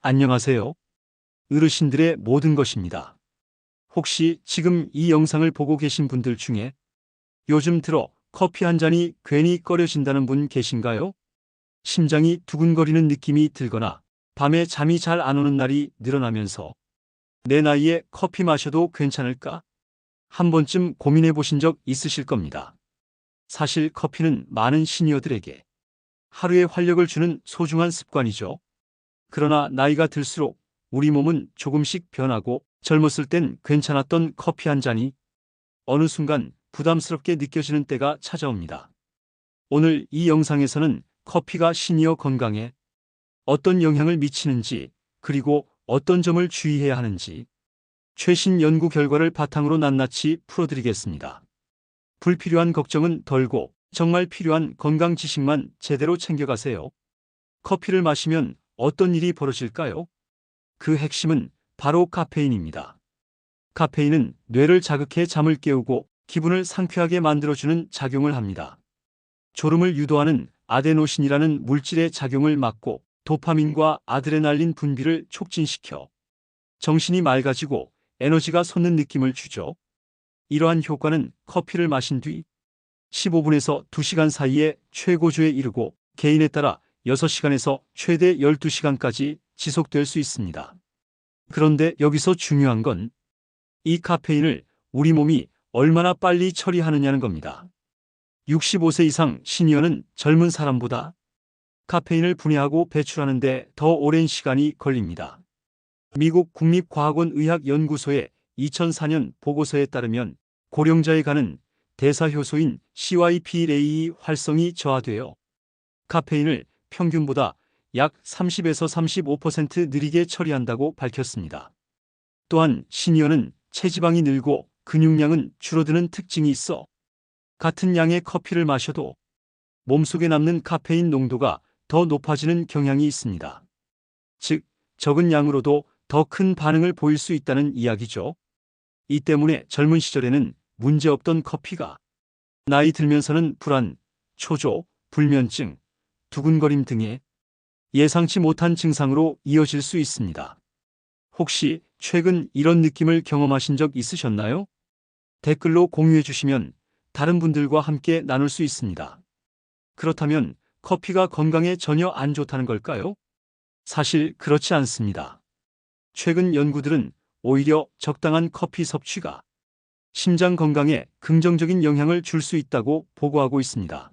안녕하세요. 어르신들의 모든 것입니다. 혹시 지금 이 영상을 보고 계신 분들 중에 요즘 들어 커피 한 잔이 괜히 꺼려진다는 분 계신가요? 심장이 두근거리는 느낌이 들거나 밤에 잠이 잘 안 오는 날이 늘어나면서 내 나이에 커피 마셔도 괜찮을까? 한 번쯤 고민해 보신 적 있으실 겁니다. 사실 커피는 많은 시니어들에게 하루의 활력을 주는 소중한 습관이죠. 그러나 나이가 들수록 우리 몸은 조금씩 변하고 젊었을 땐 괜찮았던 커피 한 잔이 어느 순간 부담스럽게 느껴지는 때가 찾아옵니다. 오늘 이 영상에서는 커피가 시니어 건강에 어떤 영향을 미치는지, 그리고 어떤 점을 주의해야 하는지 최신 연구 결과를 바탕으로 낱낱이 풀어드리겠습니다. 불필요한 걱정은 덜고 정말 필요한 건강 지식만 제대로 챙겨가세요. 커피를 마시면 어떤 일이 벌어질까요? 그 핵심은 바로 카페인입니다. 카페인은 뇌를 자극해 잠을 깨우고 기분을 상쾌하게 만들어주는 작용을 합니다. 졸음을 유도하는 아데노신이라는 물질의 작용을 막고 도파민과 아드레날린 분비를 촉진시켜 정신이 맑아지고 에너지가 솟는 느낌을 주죠. 이러한 효과는 커피를 마신 뒤 15분에서 2시간 사이에 최고조에 이르고 개인에 따라 6시간에서 최대 12시간까지 지속될 수 있습니다. 그런데 여기서 중요한 건 이 카페인을 우리 몸이 얼마나 빨리 처리하느냐는 겁니다. 65세 이상 시니어는 젊은 사람보다 카페인을 분해하고 배출하는데 더 오랜 시간이 걸립니다. 미국 국립과학원 의학연구소의 2004년 보고서에 따르면 고령자의 간은 대사효소인 CYP-A 활성이 저하되어 카페인을 평균보다 약 30에서 35% 느리게 처리한다고 밝혔습니다. 또한 시니어는 체지방이 늘고 근육량은 줄어드는 특징이 있어 같은 양의 커피를 마셔도 몸속에 남는 카페인 농도가 더 높아지는 경향이 있습니다. 즉, 적은 양으로도 더 큰 반응을 보일 수 있다는 이야기죠. 이 때문에 젊은 시절에는 문제없던 커피가 나이 들면서는 불안, 초조, 불면증, 두근거림 등의 예상치 못한 증상으로 이어질 수 있습니다. 혹시 최근 이런 느낌을 경험하신 적 있으셨나요? 댓글로 공유해 주시면 다른 분들과 함께 나눌 수 있습니다. 그렇다면 커피가 건강에 전혀 안 좋다는 걸까요? 사실 그렇지 않습니다. 최근 연구들은 오히려 적당한 커피 섭취가 심장 건강에 긍정적인 영향을 줄 수 있다고 보고하고 있습니다.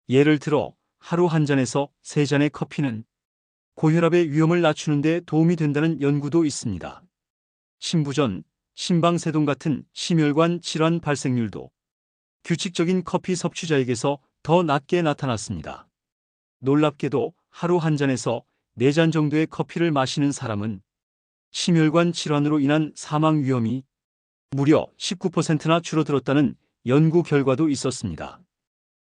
예를 들어 하루 한 잔에서 3잔의 커피는 고혈압의 위험을 낮추는 데 도움이 된다는 연구도 있습니다. 심부전, 심방세동 같은 심혈관 질환 발생률도 규칙적인 커피 섭취자에게서 더 낮게 나타났습니다. 놀랍게도 하루 한 잔에서 4잔 정도의 커피를 마시는 사람은 심혈관 질환으로 인한 사망 위험이 무려 19%나 줄어들었다는 연구 결과도 있었습니다.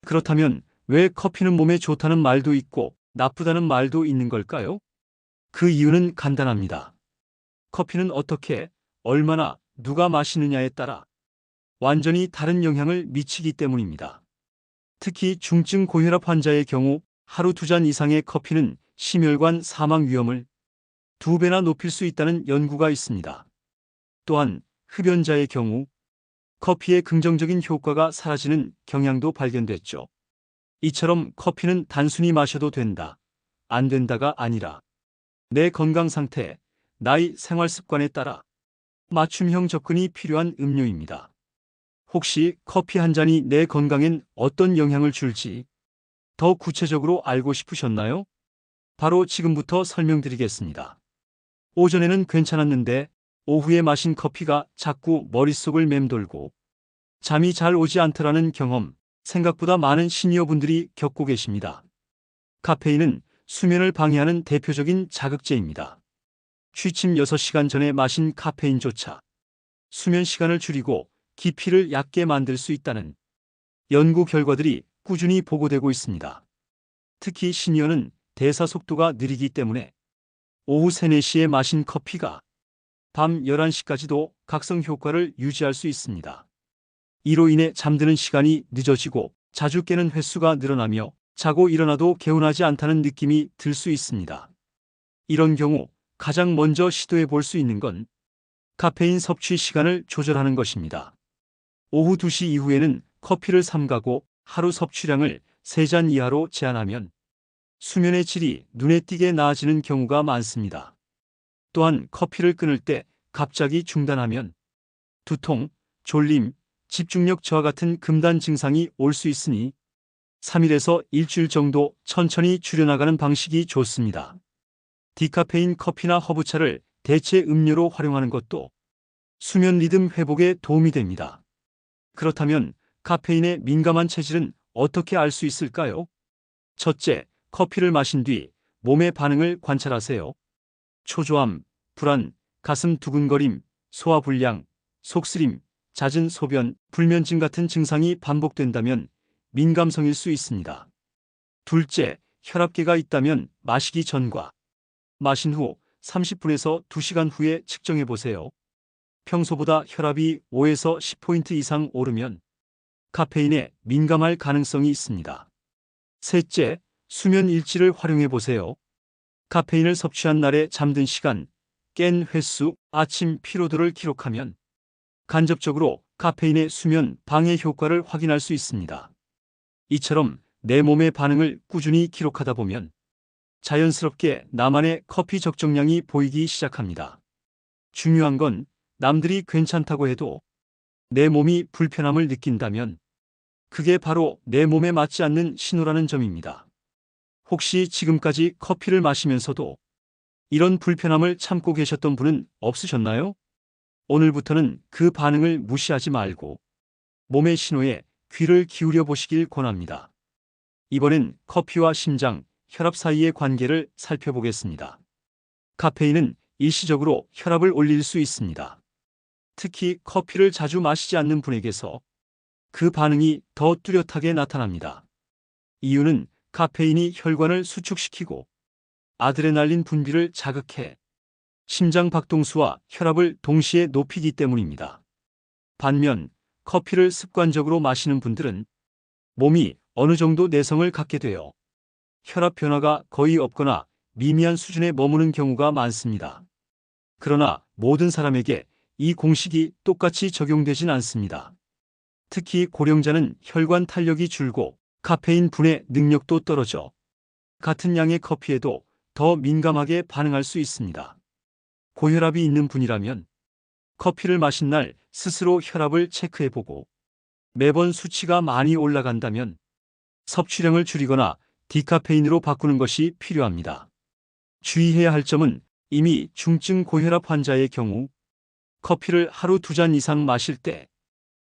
그렇다면 왜 커피는 몸에 좋다는 말도 있고 나쁘다는 말도 있는 걸까요? 그 이유는 간단합니다. 커피는 어떻게, 얼마나, 누가 마시느냐에 따라 완전히 다른 영향을 미치기 때문입니다. 특히 중증 고혈압 환자의 경우 하루 2잔 이상의 커피는 심혈관 사망 위험을 2배나 높일 수 있다는 연구가 있습니다. 또한 흡연자의 경우 커피의 긍정적인 효과가 사라지는 경향도 발견됐죠. 이처럼 커피는 단순히 마셔도 된다, 안 된다가 아니라 내 건강 상태, 나이, 생활 습관에 따라 맞춤형 접근이 필요한 음료입니다. 혹시 커피 한 잔이 내 건강엔 어떤 영향을 줄지 더 구체적으로 알고 싶으셨나요? 바로 지금부터 설명드리겠습니다. 오전에는 괜찮았는데 오후에 마신 커피가 자꾸 머릿속을 맴돌고 잠이 잘 오지 않더라는 경험, 생각보다 많은 시니어분들이 겪고 계십니다. 카페인은 수면을 방해하는 대표적인 자극제입니다. 취침 6시간 전에 마신 카페인조차 수면 시간을 줄이고 기피를 얕게 만들 수 있다는 연구 결과들이 꾸준히 보고되고 있습니다. 특히 시니어는 대사 속도가 느리기 때문에 오후 3, 4시에 마신 커피가 밤 11시까지도 각성 효과를 유지할 수 있습니다. 이로 인해 잠드는 시간이 늦어지고 자주 깨는 횟수가 늘어나며 자고 일어나도 개운하지 않다는 느낌이 들 수 있습니다. 이런 경우 가장 먼저 시도해 볼 수 있는 건 카페인 섭취 시간을 조절하는 것입니다. 오후 2시 이후에는 커피를 삼가고 하루 섭취량을 3잔 이하로 제한하면 수면의 질이 눈에 띄게 나아지는 경우가 많습니다. 또한 커피를 끊을 때 갑자기 중단하면 두통, 졸림, 집중력 저하 같은 금단 증상이 올 수 있으니 3일에서 일주일 정도 천천히 줄여나가는 방식이 좋습니다. 디카페인 커피나 허브차를 대체 음료로 활용하는 것도 수면 리듬 회복에 도움이 됩니다. 그렇다면 카페인에 민감한 체질은 어떻게 알 수 있을까요? 첫째, 커피를 마신 뒤 몸의 반응을 관찰하세요. 초조함, 불안, 가슴 두근거림, 소화불량, 속쓰림, 잦은 소변, 불면증 같은 증상이 반복된다면 민감성일 수 있습니다. 둘째, 혈압계가 있다면 마시기 전과 마신 후 30분에서 2시간 후에 측정해 보세요. 평소보다 혈압이 5에서 10포인트 이상 오르면 카페인에 민감할 가능성이 있습니다. 셋째, 수면 일지를 활용해 보세요. 카페인을 섭취한 날의 잠든 시간, 깬 횟수, 아침 피로도를 기록하면 간접적으로 카페인의 수면 방해 효과를 확인할 수 있습니다. 이처럼 내 몸의 반응을 꾸준히 기록하다 보면 자연스럽게 나만의 커피 적정량이 보이기 시작합니다. 중요한 건 남들이 괜찮다고 해도 내 몸이 불편함을 느낀다면 그게 바로 내 몸에 맞지 않는 신호라는 점입니다. 혹시 지금까지 커피를 마시면서도 이런 불편함을 참고 계셨던 분은 없으셨나요? 오늘부터는 그 반응을 무시하지 말고 몸의 신호에 귀를 기울여 보시길 권합니다. 이번엔 커피와 심장, 혈압 사이의 관계를 살펴보겠습니다. 카페인은 일시적으로 혈압을 올릴 수 있습니다. 특히 커피를 자주 마시지 않는 분에게서 그 반응이 더 뚜렷하게 나타납니다. 이유는 카페인이 혈관을 수축시키고 아드레날린 분비를 자극해 심장 박동수와 혈압을 동시에 높이기 때문입니다. 반면 커피를 습관적으로 마시는 분들은 몸이 어느 정도 내성을 갖게 되어 혈압 변화가 거의 없거나 미미한 수준에 머무는 경우가 많습니다. 그러나 모든 사람에게 이 공식이 똑같이 적용되진 않습니다. 특히 고령자는 혈관 탄력이 줄고 카페인 분해 능력도 떨어져 같은 양의 커피에도 더 민감하게 반응할 수 있습니다. 고혈압이 있는 분이라면 커피를 마신 날 스스로 혈압을 체크해보고 매번 수치가 많이 올라간다면 섭취량을 줄이거나 디카페인으로 바꾸는 것이 필요합니다. 주의해야 할 점은 이미 중증 고혈압 환자의 경우 커피를 하루 2잔 이상 마실 때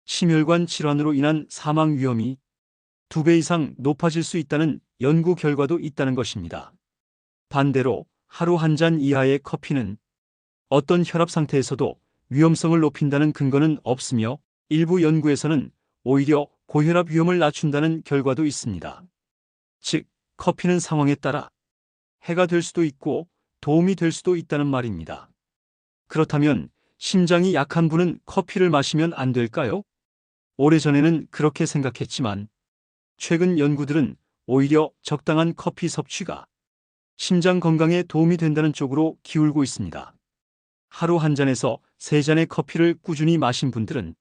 심혈관 질환으로 인한 사망 위험이 2배 이상 높아질 수 있다는 연구 결과도 있다는 것입니다. 반대로 하루 1잔 이하의 커피는 어떤 혈압 상태에서도 위험성을 높인다는 근거는 없으며 일부 연구에서는 오히려 고혈압 위험을 낮춘다는 결과도 있습니다. 즉, 커피는 상황에 따라 해가 될 수도 있고 도움이 될 수도 있다는 말입니다. 그렇다면 심장이 약한 분은 커피를 마시면 안 될까요? 오래전에는 그렇게 생각했지만 최근 연구들은 오히려 적당한 커피 섭취가 심장 건강에 도움이 된다는 쪽으로 기울고 있습니다. 하루 1잔에서 3잔의 커피를 꾸준히 마신 분들은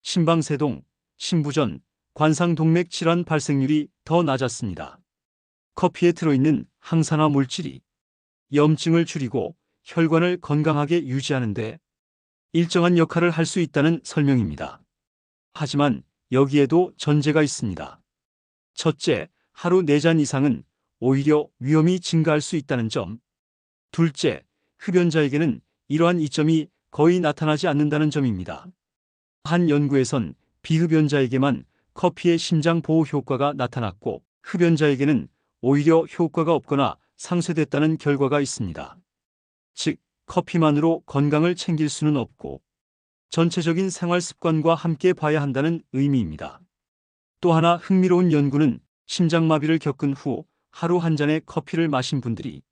심방세동, 심부전, 관상동맥 질환 발생률이 더 낮았습니다. 커피에 들어있는 항산화 물질이 염증을 줄이고 혈관을 건강하게 유지하는 데 일정한 역할을 할 수 있다는 설명입니다. 하지만 여기에도 전제가 있습니다. 첫째, 하루 4잔 이상은 오히려 위험이 증가할 수 있다는 점. 둘째, 흡연자에게는 이러한 이점이 거의 나타나지 않는다는 점입니다. 한 연구에선 비흡연자에게만 커피의 심장 보호 효과가 나타났고 흡연자에게는 오히려 효과가 없거나 상쇄됐다는 결과가 있습니다. 즉, 커피만으로 건강을 챙길 수는 없고 전체적인 생활 습관과 함께 봐야 한다는 의미입니다. 또 하나 흥미로운 연구는 심장마비를 겪은 후 하루 1잔의 커피를 마신 분들이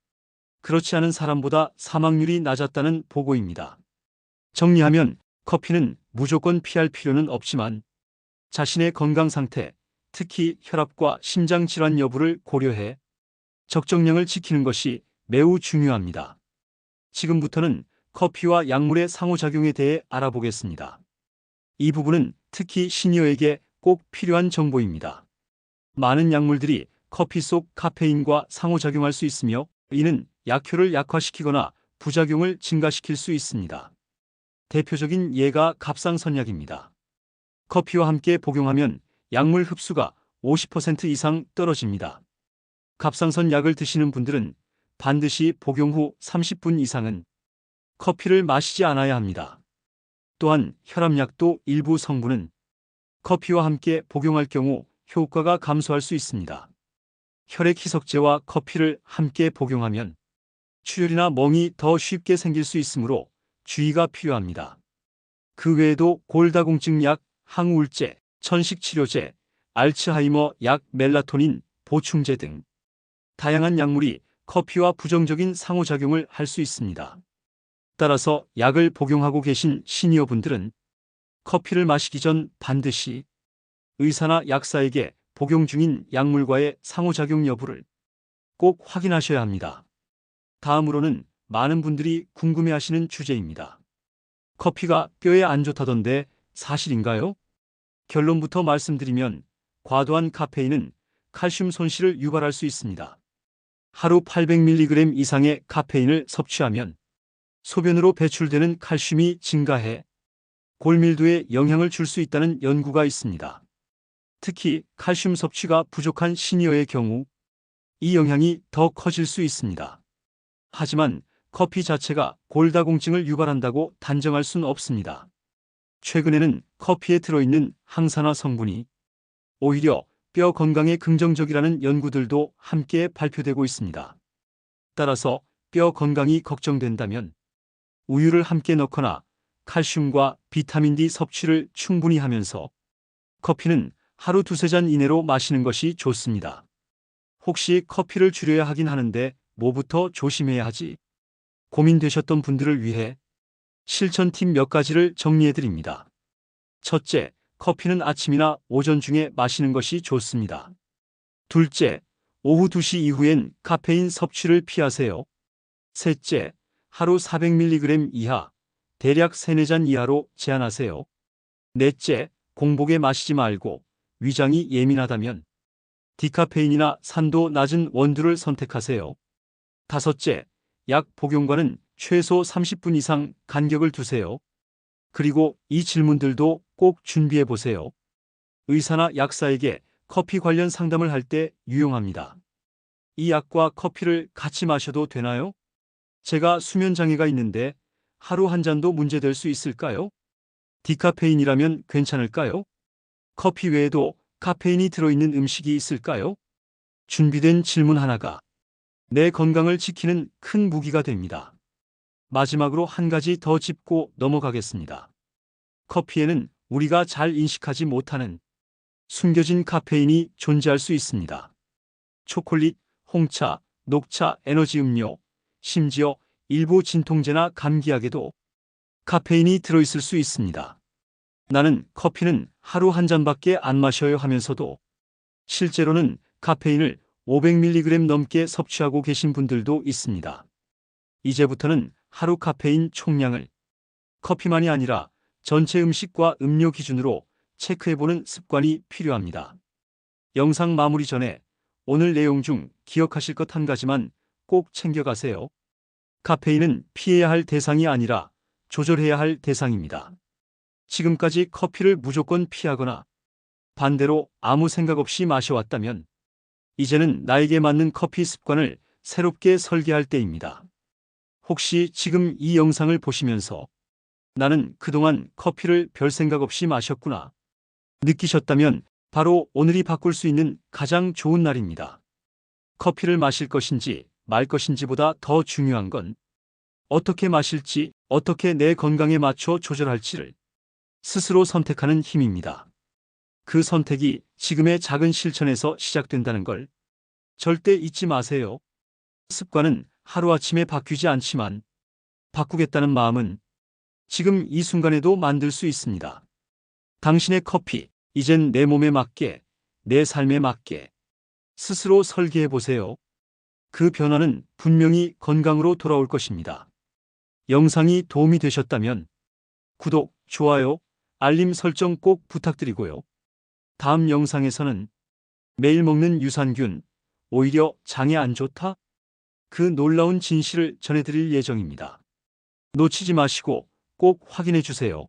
그렇지 않은 사람보다 사망률이 낮았다는 보고입니다. 정리하면 커피는 무조건 피할 필요는 없지만 자신의 건강 상태, 특히 혈압과 심장 질환 여부를 고려해 적정량을 지키는 것이 매우 중요합니다. 지금부터는 커피와 약물의 상호작용에 대해 알아보겠습니다. 이 부분은 특히 시니어에게 꼭 필요한 정보입니다. 많은 약물들이 커피 속 카페인과 상호작용할 수 있으며 이는 약효를 약화시키거나 부작용을 증가시킬 수 있습니다. 대표적인 예가 갑상선약입니다. 커피와 함께 복용하면 약물 흡수가 50% 이상 떨어집니다. 갑상선 약을 드시는 분들은 반드시 복용 후 30분 이상은 커피를 마시지 않아야 합니다. 또한 혈압약도 일부 성분은 커피와 함께 복용할 경우 효과가 감소할 수 있습니다. 혈액 희석제와 커피를 함께 복용하면 출혈이나 멍이 더 쉽게 생길 수 있으므로 주의가 필요합니다. 그 외에도 골다공증 약, 항우울제, 천식치료제, 알츠하이머 약, 멜라토닌, 보충제 등 다양한 약물이 커피와 부정적인 상호작용을 할 수 있습니다. 따라서 약을 복용하고 계신 시니어분들은 커피를 마시기 전 반드시 의사나 약사에게 복용 중인 약물과의 상호작용 여부를 꼭 확인하셔야 합니다. 다음으로는 많은 분들이 궁금해하시는 주제입니다. 커피가 뼈에 안 좋다던데 사실인가요? 결론부터 말씀드리면 과도한 카페인은 칼슘 손실을 유발할 수 있습니다. 하루 800mg 이상의 카페인을 섭취하면 소변으로 배출되는 칼슘이 증가해 골밀도에 영향을 줄 수 있다는 연구가 있습니다. 특히 칼슘 섭취가 부족한 시니어의 경우 이 영향이 더 커질 수 있습니다. 하지만 커피 자체가 골다공증을 유발한다고 단정할 순 없습니다. 최근에는 커피에 들어있는 항산화 성분이 오히려 뼈 건강에 긍정적이라는 연구들도 함께 발표되고 있습니다. 따라서 뼈 건강이 걱정된다면 우유를 함께 넣거나 칼슘과 비타민 D 섭취를 충분히 하면서 커피는 하루 2~3잔 이내로 마시는 것이 좋습니다. 혹시 커피를 줄여야 하긴 하는데 뭐부터 조심해야 하지? 고민되셨던 분들을 위해 실천 팁 몇 가지를 정리해 드립니다. 첫째, 커피는 아침이나 오전 중에 마시는 것이 좋습니다. 둘째, 오후 2시 이후엔 카페인 섭취를 피하세요. 셋째, 하루 400mg 이하, 대략 3~4잔 이하로 제한하세요. 넷째, 공복에 마시지 말고 위장이 예민하다면 디카페인이나 산도 낮은 원두를 선택하세요. 다섯째, 약 복용과는 최소 30분 이상 간격을 두세요. 그리고 이 질문들도 꼭 준비해 보세요. 의사나 약사에게 커피 관련 상담을 할 때 유용합니다. 이 약과 커피를 같이 마셔도 되나요? 제가 수면 장애가 있는데 하루 한 잔도 문제될 수 있을까요? 디카페인이라면 괜찮을까요? 커피 외에도 카페인이 들어있는 음식이 있을까요? 준비된 질문 하나가 내 건강을 지키는 큰 무기가 됩니다. 마지막으로 한 가지 더 짚고 넘어가겠습니다. 커피에는 우리가 잘 인식하지 못하는 숨겨진 카페인이 존재할 수 있습니다. 초콜릿, 홍차, 녹차, 에너지 음료, 심지어 일부 진통제나 감기약에도 카페인이 들어있을 수 있습니다. 나는 커피는 하루 한 잔밖에 안 마셔요 하면서도 실제로는 카페인을 500mg 넘게 섭취하고 계신 분들도 있습니다. 이제부터는 하루 카페인 총량을 커피만이 아니라 전체 음식과 음료 기준으로 체크해보는 습관이 필요합니다. 영상 마무리 전에 오늘 내용 중 기억하실 것 한 가지만 꼭 챙겨가세요. 카페인은 피해야 할 대상이 아니라 조절해야 할 대상입니다. 지금까지 커피를 무조건 피하거나 반대로 아무 생각 없이 마셔왔다면 이제는 나에게 맞는 커피 습관을 새롭게 설계할 때입니다. 혹시 지금 이 영상을 보시면서 나는 그동안 커피를 별 생각 없이 마셨구나 느끼셨다면 바로 오늘이 바꿀 수 있는 가장 좋은 날입니다. 커피를 마실 것인지 말 것인지보다 더 중요한 건 어떻게 마실지, 어떻게 내 건강에 맞춰 조절할지를 스스로 선택하는 힘입니다. 그 선택이 지금의 작은 실천에서 시작된다는 걸 절대 잊지 마세요. 습관은 하루아침에 바뀌지 않지만 바꾸겠다는 마음은 지금 이 순간에도 만들 수 있습니다. 당신의 커피, 이젠 내 몸에 맞게, 내 삶에 맞게 스스로 설계해 보세요. 그 변화는 분명히 건강으로 돌아올 것입니다. 영상이 도움이 되셨다면 구독, 좋아요, 알림 설정 꼭 부탁드리고요. 다음 영상에서는 매일 먹는 유산균, 오히려 장에 안 좋다? 그 놀라운 진실을 전해드릴 예정입니다. 놓치지 마시고 꼭 확인해 주세요.